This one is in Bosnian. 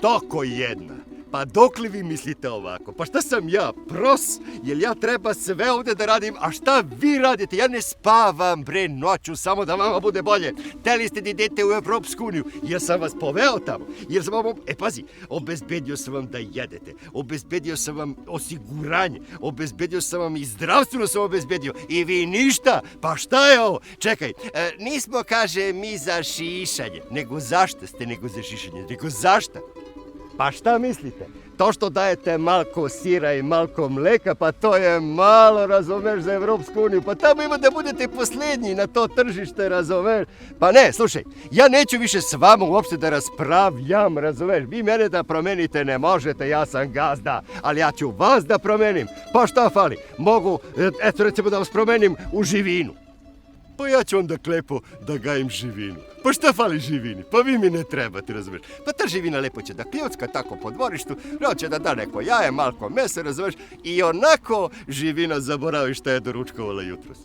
Tako jedna. Pa dok li vi mislite ovako? Pa šta sam ja, pros? Jel ja treba sve ovdje da radim? A šta vi radite? Ja ne spavam, bre, noću, samo da vama bude bolje. Teli ste da idete u Evropsku uniju. Jel sam vas poveo tamo? Jel sam vam... pazi, obezbedio sam vam da jedete. Obezbedio sam vam osiguranje. Obezbedio sam vam i zdravstveno sam obezbedio. I vi ništa? Pa šta je ovo? Čekaj, nismo, kaže, mi za šišanje. Nego zašto ste nego za šišanje? Nego zašto? Pa šta mislite? To što dajete malko sira i malko mleka, pa to je malo, razumeš, za Evropsku uniju. Pa tamo ima da budete posljednji na to tržište, razumeš? Pa ne, slušaj, ja neću više s vama uopšte da raspravljam, razumeš? Vi mene da promenite ne možete, ja sam gazda, ali ja ću vas da promenim. Pa šta fali? Mogu, eto recimo da vas promenim u živinu. Pa ja ću onda klepo da gajim živinu. Pa šta fali živini? Pa vi mi ne trebate, razumeš? Pa ta živina lepo će da kljucka tako po dvorištu, hoće da da neko jaje, malko mesa, razumeš? I onako živina zaboravi šta je doručkovala jutros.